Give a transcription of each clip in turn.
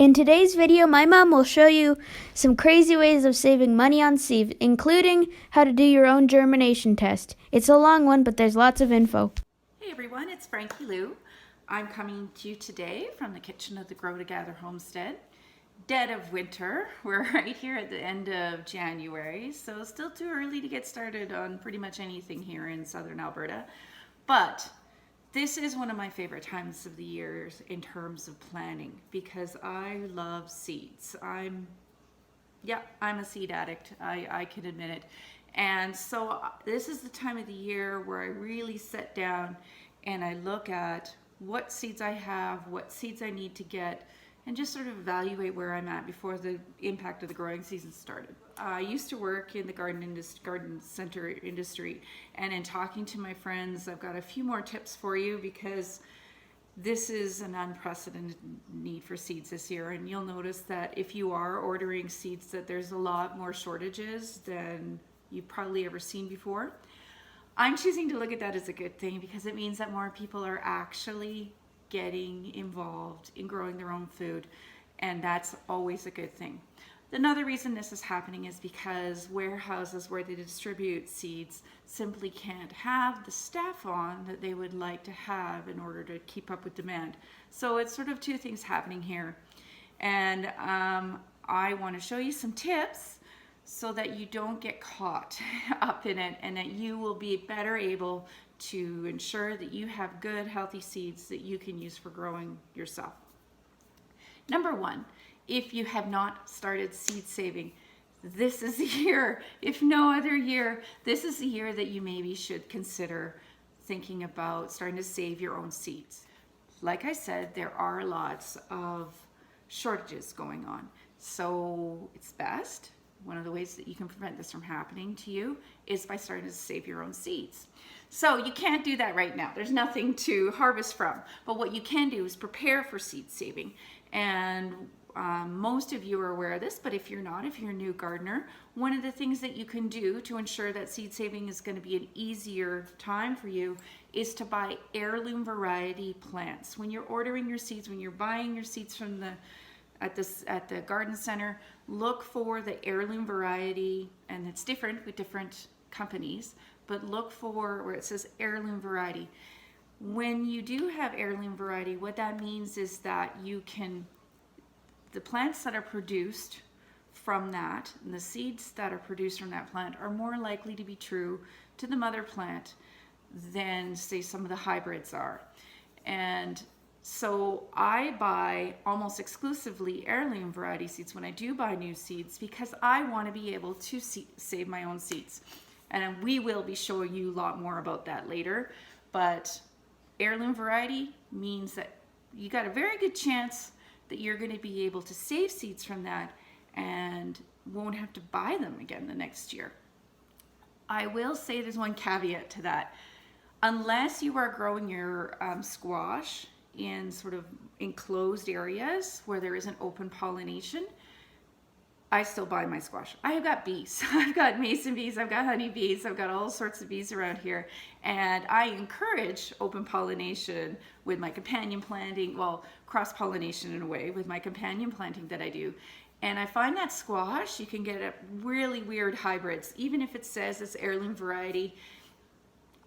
In today's video, my mom will show you some crazy ways of saving money on seeds, including how to do your own germination test. It's a long one, but there's lots of info. Hey everyone, it's Frankie-Lou. I'm coming to you today from the kitchen of the Grow To Gather Homestead. Dead of winter. We're right here at the end of January, so still too early to get started on pretty much anything here in southern Alberta. But this is one of my favorite times of the year in terms of planting because I love seeds. I'm a seed addict. I can admit it. And so this is the time of the year where I really sit down and I look at what seeds I have, what seeds I need to get, and just sort of evaluate where I'm at before the impact of the growing season started. I used to work in the garden center industry, and in talking to my friends, I've got a few more tips for you because this is an unprecedented need for seeds this year, and you'll notice that if you are ordering seeds that there's a lot more shortages than you've probably ever seen before. I'm choosing to look at that as a good thing because it means that more people are actually getting involved in growing their own food, and that's always a good thing. Another reason this is happening is because warehouses where they distribute seeds simply can't have the staff on that they would like to have in order to keep up with demand. So it's sort of two things happening here. And I want to show you some tips so that you don't get caught up in it and that you will be better able to ensure that you have good, healthy seeds that you can use for growing yourself. Number one, if you have not started seed saving, this is the year, if no other year, this is the year that you maybe should consider thinking about starting to save your own seeds. Like I said, there are lots of shortages going on. So it's best, one of the ways that you can prevent this from happening to you is by starting to save your own seeds. So you can't do that right now. There's nothing to harvest from. But what you can do is prepare for seed saving. And most of you are aware of this, but if you're not, if you're a new gardener, one of the things that you can do to ensure that seed saving is going to be an easier time for you is to buy heirloom variety plants. When you're ordering your seeds, when you're buying your seeds from at the garden center, look for the heirloom variety, and it's different with different companies, but look for where it says heirloom variety. When you do have heirloom variety, what that means is that the plants that are produced from that and the seeds that are produced from that plant are more likely to be true to the mother plant than, say, some of the hybrids are. And so I buy almost exclusively heirloom variety seeds when I do buy new seeds because I want to be able to save my own seeds. And we will be showing you a lot more about that later. But heirloom variety means that you got a very good chance that you're going to be able to save seeds from that and won't have to buy them again the next year. I will say there's one caveat to that. Unless you are growing your squash in sort of enclosed areas where there isn't open pollination, I still buy my squash. I have got bees. I've got mason bees, I've got honey bees, I've got all sorts of bees around here. And I encourage open pollination with my companion planting, well, cross-pollination in a way with my companion planting that I do. And I find that squash, you can get a really weird hybrids. Even if it says it's heirloom variety,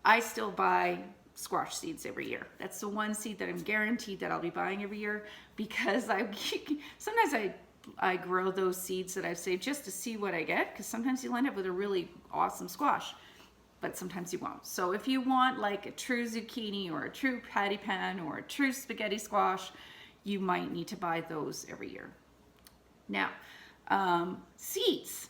I still buy squash seeds every year. That's the one seed that I'm guaranteed that I'll be buying every year because sometimes I grow those seeds that I've saved just to see what I get, because sometimes you'll end up with a really awesome squash, but sometimes you won't. So if you want like a true zucchini or a true patty pan or a true spaghetti squash, you might need to buy those every year. Now, seeds.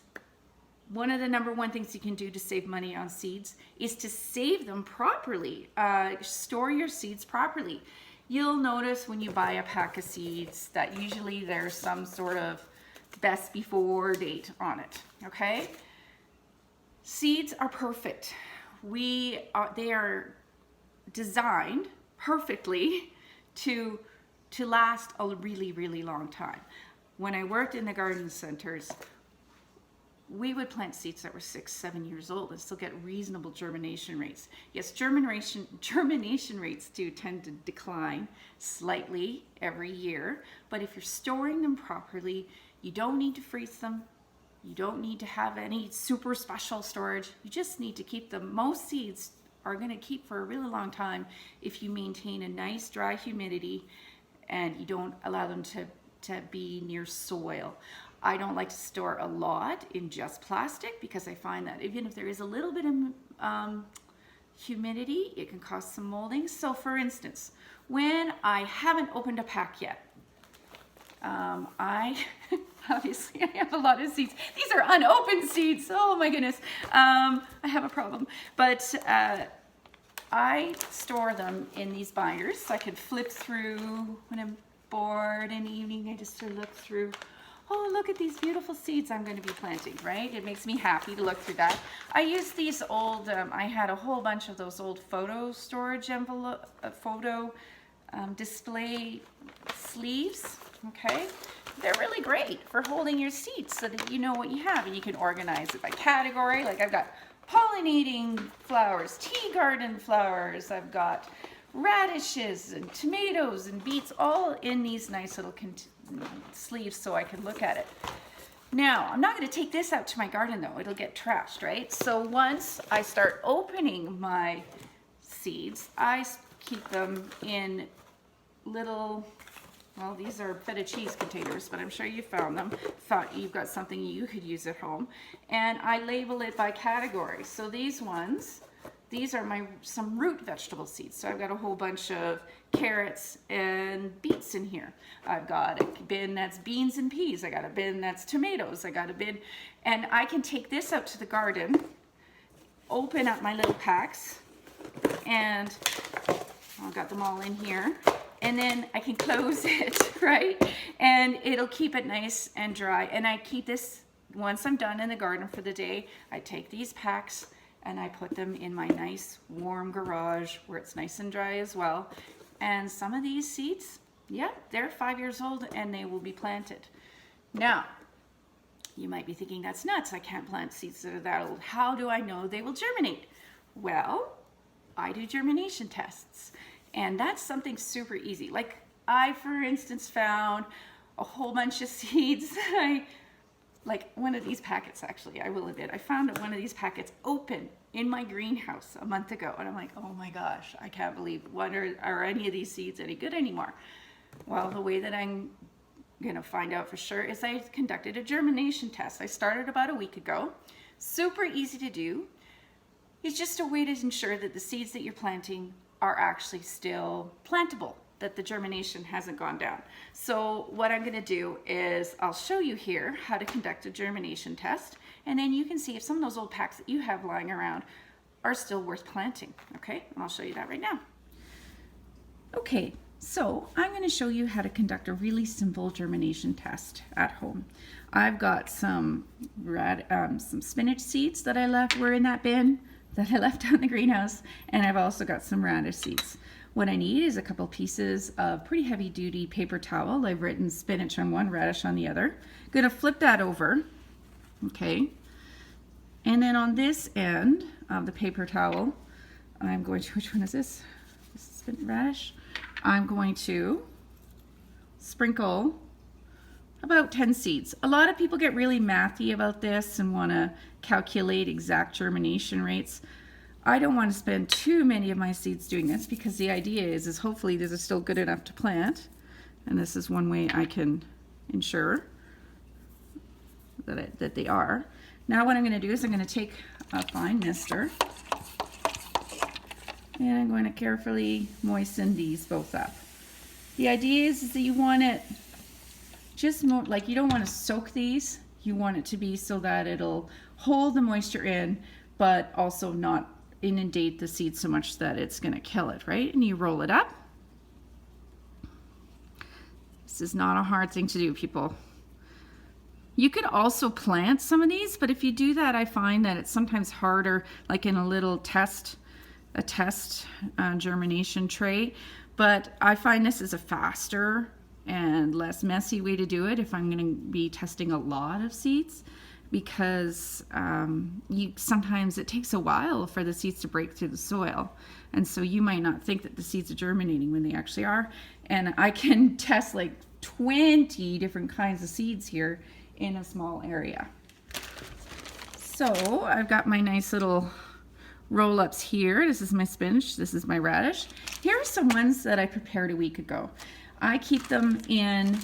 One of the number one things you can do to save money on seeds is to save them properly. Store your seeds properly. You'll notice when you buy a pack of seeds that usually there's some sort of best before date on it, okay? Seeds are perfect. They are designed perfectly to last a really, really long time. When I worked in the garden centers, we would plant seeds that were 6, 7 years old and still get reasonable germination rates. Yes, germination rates do tend to decline slightly every year, but if you're storing them properly, you don't need to freeze them. You don't need to have any super special storage. You just need to keep them. Most seeds are going to keep for a really long time if you maintain a nice dry humidity and you don't allow them to be near soil. I don't like to store a lot in just plastic because I find that even if there is a little bit of humidity, it can cause some molding. So for instance, when I haven't opened a pack yet, obviously I have a lot of seeds. These are unopened seeds. Oh my goodness. I have a problem. But I store them in these binders so I can flip through when I'm bored in the evening. I just sort of look through. Oh, look at these beautiful seeds I'm going to be planting, right? It makes me happy to look through that. I use these old, I had a whole bunch of those old photo storage envelope, display sleeves, okay? They're really great for holding your seeds so that you know what you have and you can organize it by category. Like I've got pollinating flowers, tea garden flowers, I've got radishes and tomatoes and beets all in these nice little sleeves so I can look at it. Now, I'm not going to take this out to my garden though. It'll get trashed, right? So once I start opening my seeds, I keep them in little, well, these are feta cheese containers, but I'm sure you found them. Thought you've got something you could use at home. And I label it by category. So these ones, these are some root vegetable seeds. So I've got a whole bunch of carrots and beets in here. I've got a bin that's beans and peas. I got a bin that's tomatoes. I got a bin, and I can take this out to the garden, open up my little packs, and I've got them all in here. And then I can close it, right? And it'll keep it nice and dry. And I keep this, once I'm done in the garden for the day, I take these packs and I put them in my nice warm garage where it's nice and dry as well. And some of these seeds, yeah, they're 5 years old and they will be planted. Now, you might be thinking that's nuts. I can't plant seeds that are that old. How do I know they will germinate? Well, I do germination tests. And that's something super easy. Like I, for instance, found a whole bunch of seeds. Like one of these packets, actually, I will admit, I found one of these packets open in my greenhouse a month ago. And I'm like, oh my gosh, I can't believe are any of these seeds any good anymore? Well, the way that I'm gonna find out for sure is I conducted a germination test. I started about a week ago. Super easy to do. It's just a way to ensure that the seeds that you're planting are actually still plantable, that the germination hasn't gone down. So what I'm going to do is I'll show you here how to conduct a germination test, and then you can see if some of those old packs that you have lying around are still worth planting. Okay, and I'll show you that right now. Okay, so I'm going to show you how to conduct a really simple germination test at home. I've got some spinach seeds that were in that bin that I left out in the greenhouse, and I've also got some radish seeds. What I need is a couple pieces of pretty heavy duty paper towel. I've written spinach on one, radish on the other. I'm gonna flip that over, okay? And then on this end of the paper towel, I'm going to, which one is this? This is spinach radish. I'm going to sprinkle about 10 seeds. A lot of people get really mathy about this and want to calculate exact germination rates. I don't want to spend too many of my seeds doing this because the idea is hopefully these are still good enough to plant. And this is one way I can ensure that they are. Now what I'm going to do is I'm going to take a fine mister and I'm going to carefully moisten these both up. The idea is that you want it just more, like you don't want to soak these. You want it to be so that it'll hold the moisture in, but also not inundate the seed so much that it's going to kill it, right? And you roll it up. This is not a hard thing to do, people. You could also plant some of these, but if you do that, I find that it's sometimes harder, like in a little test germination tray. But I find this is a faster and less messy way to do it if I'm going to be testing a lot of seeds. because sometimes it takes a while for the seeds to break through the soil. And so you might not think that the seeds are germinating when they actually are. And I can test like 20 different kinds of seeds here in a small area. So I've got my nice little roll-ups here. This is my spinach, this is my radish. Here are some ones that I prepared a week ago. I keep them in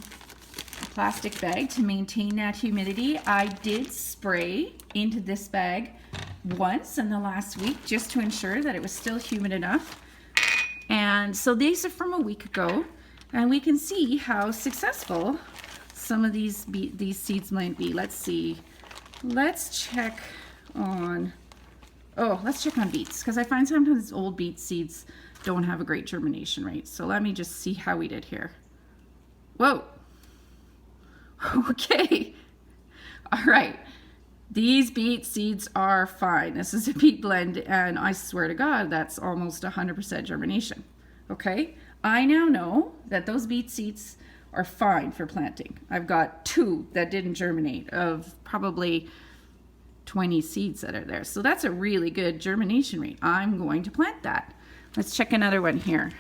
a plastic bag to maintain that humidity. I did spray into this bag once in the last week just to ensure that it was still humid enough. And so these are from a week ago, and we can see how successful some of these seeds might be. Let's see. Let's check on beets, because I find sometimes old beet seeds don't have a great germination rate. So let me just see how we did here. Whoa. Okay. All right. These beet seeds are fine. This is a beet blend, and I swear to God, that's almost 100% germination. Okay? I now know that those beet seeds are fine for planting. I've got 2 that didn't germinate of probably 20 seeds that are there. So that's a really good germination rate. I'm going to plant that. Let's check another one here.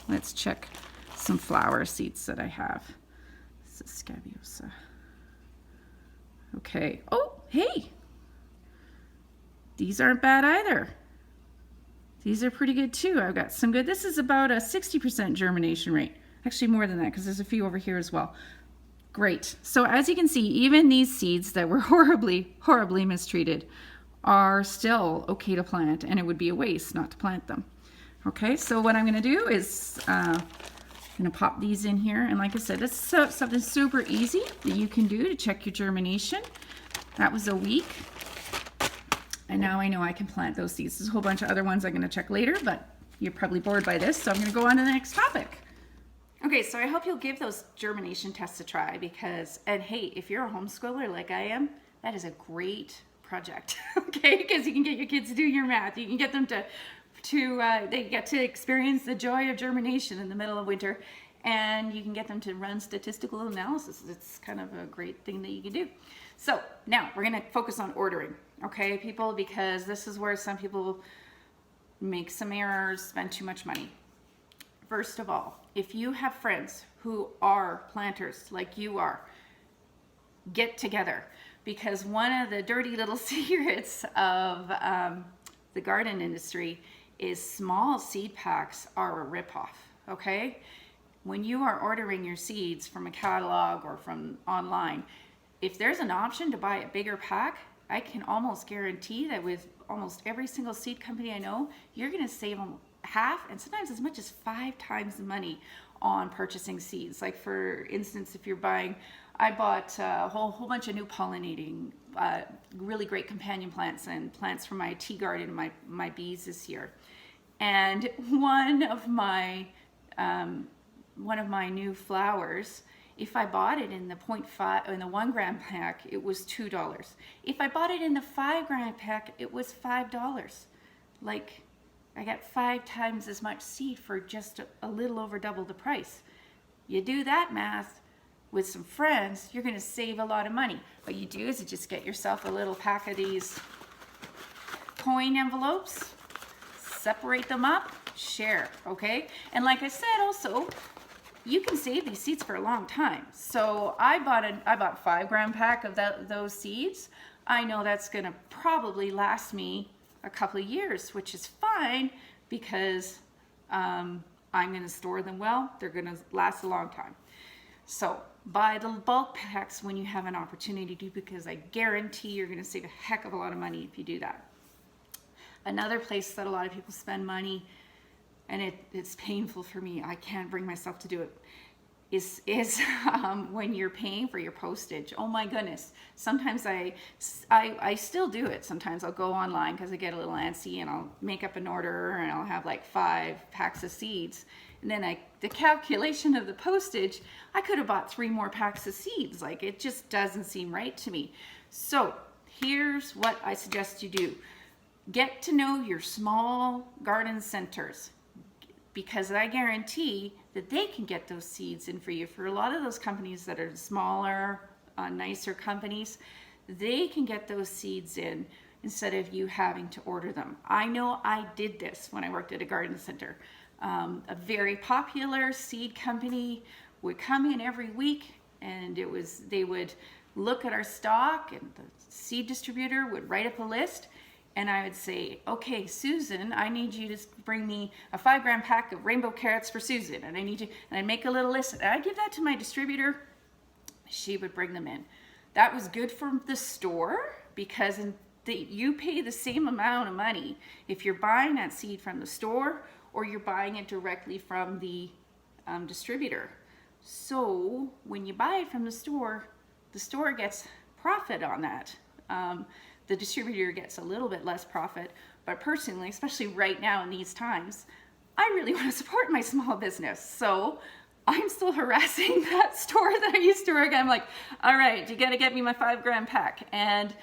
Let's check some flower seeds that I have. This is scabiosa. Okay. Oh, hey. These aren't bad either. These are pretty good too. I've got some good. This is about a 60% germination rate. Actually more than that, because there's a few over here as well. Great. So as you can see, even these seeds that were horribly, horribly mistreated are still okay to plant, and it would be a waste not to plant them. Okay, so what I'm going to do is I'm going to pop these in here, and like I said, it's something super easy that you can do to check your germination. That was a week, and now I know I can plant those seeds. There's a whole bunch of other ones I'm going to check later, but you're probably bored by this, so I'm going to go on to the next topic. Okay, so I hope you'll give those germination tests a try, and hey, if you're a homeschooler like I am, that is a great project, okay? Because you can get your kids to do your math. You can get them they get to experience the joy of germination in the middle of winter, and you can get them to run statistical analysis. It's kind of a great thing that you can do. So now we're going to focus on ordering, okay, people, because this is where some people make some errors, spend too much money. First of all, if you have friends who are planters like you are, get together, because one of the dirty little secrets of the garden industry is small seed packs are a ripoff, okay? When you are ordering your seeds from a catalog or from online, if there's an option to buy a bigger pack, I can almost guarantee that with almost every single seed company I know, you're gonna save them half and sometimes as much as 5 times the money on purchasing seeds. Like for instance, if you're buying, I bought a whole bunch of new pollinating, really great companion plants and plants for my tea garden and my bees this year. And one of my new flowers, if I bought it in the 0.5 in the 1 gram pack, it was $2. If I bought it in the 5 gram pack, it was $5. Like, I got 5 times as much seed for just a little over double the price. You do that math with some friends, you're going to save a lot of money. What you do is you just get yourself a little pack of these coin envelopes, separate them up, share, okay? And like I said, also, you can save these seeds for a long time. So I bought a 5 gram pack of those seeds. I know that's going to probably last me a couple of years, which is fine because I'm going to store them well. They're going to last a long time. So buy the bulk packs when you have an opportunity to, because I guarantee you're going to save a heck of a lot of money if you do that. Another place that a lot of people spend money, and it's painful for me, I can't bring myself to do it, is when you're paying for your postage. Oh my goodness. Sometimes I still do it. Sometimes I'll go online because I get a little antsy and I'll make up an order and I'll have like 5 packs of seeds. And then the calculation of the postage, I could have bought 3 more packs of seeds. Like, it just doesn't seem right to me. So here's what I suggest you do. Get to know your small garden centers, because I guarantee that they can get those seeds in for you. For a lot of those companies that are smaller, nicer companies, they can get those seeds in instead of you having to order them. I know I did this when I worked at a garden center. A very popular seed company would come in every week, and they would look at our stock, and the seed distributor would write up a list, and I would say, okay, Susan, I need you to bring me a 5-gram pack of rainbow carrots for Susan, and and I'd make a little list, and I'd give that to my distributor. She would bring them in. That was good for the store because you pay the same amount of money if you're buying that seed from the store or you're buying it directly from the distributor. So when you buy it from the store gets profit on that. The distributor gets a little bit less profit, but personally, especially right now in these times, I really want to support my small business. So I'm still harassing that store that I used to work at. I'm like, all right, you got to get me my 5-gram pack. And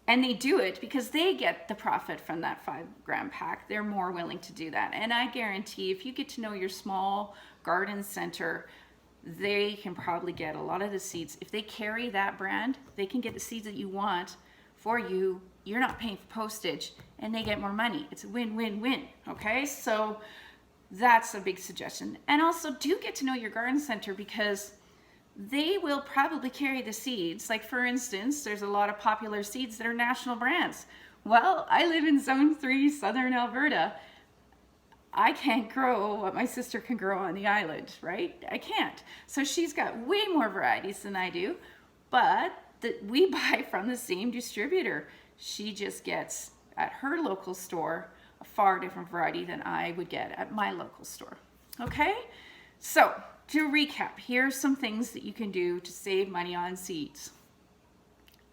they do it because they get the profit from that 5-gram pack. They're more willing to do that. And I guarantee if you get to know your small garden center, they can probably get a lot of the seeds. If they carry that brand, they can get the seeds that you want for you. You're not paying for postage, and they get more money. It's a win-win-win, okay? So that's a big suggestion. And also do get to know your garden center because they will probably carry the seeds. Like for instance, there's a lot of popular seeds that are national brands. Well, I live in Zone 3, Southern Alberta. I can't grow what my sister can grow on the island, right? I can't. So she's got way more varieties than I do, but we buy from the same distributor. She just gets at her local store a far different variety than I would get at my local store. Okay? So to recap, here's some things that you can do to save money on seeds.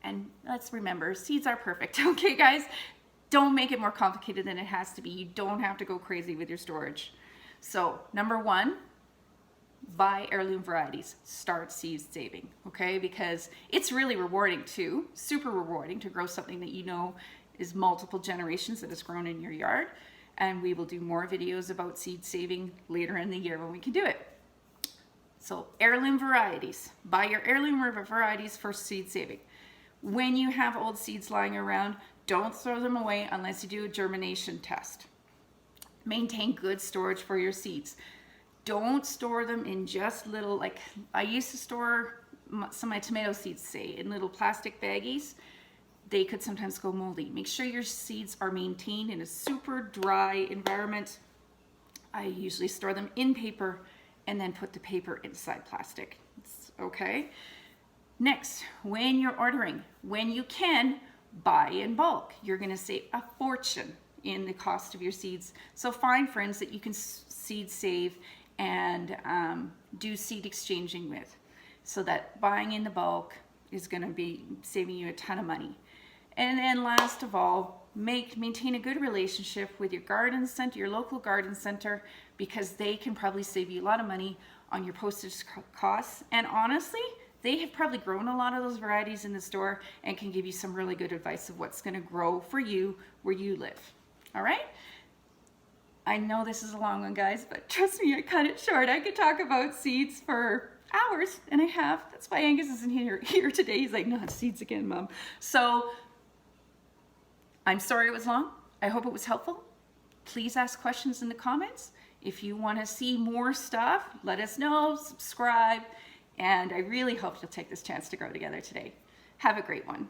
And let's remember, seeds are perfect. Okay, guys? Don't make it more complicated than it has to be. You don't have to go crazy with your storage. So number 1, buy heirloom varieties. Start seed saving, okay? Because it's really rewarding too, super rewarding to grow something that you know is multiple generations that has grown in your yard. And we will do more videos about seed saving later in the year when we can do it. So heirloom varieties. Buy your heirloom varieties for seed saving. When you have old seeds lying around, don't throw them away unless you do a germination test. Maintain good storage for your seeds. Don't store them in just little, like I used to store some of my tomato seeds, say, in little plastic baggies. They could sometimes go moldy. Make sure your seeds are maintained in a super dry environment. I usually store them in paper and then put the paper inside plastic. Okay? Next, when you're ordering, when you can, buy in bulk. You're going to save a fortune in the cost of your seeds. So find friends that you can seed save and do seed exchanging with, so that buying in the bulk is going to be saving you a ton of money. And then last of all, maintain a good relationship with your garden center, your local garden center, because they can probably save you a lot of money on your postage costs. And honestly, they have probably grown a lot of those varieties in the store and can give you some really good advice of what's going to grow for you where you live. All right? I know this is a long one, guys, but trust me, I cut it short. I could talk about seeds for hours, and I have. That's why Angus isn't here today. He's like, not seeds again, Mom. So I'm sorry it was long. I hope it was helpful. Please ask questions in the comments. If you want to see more stuff, let us know, subscribe, and I really hope you'll take this chance to grow together today. Have a great one.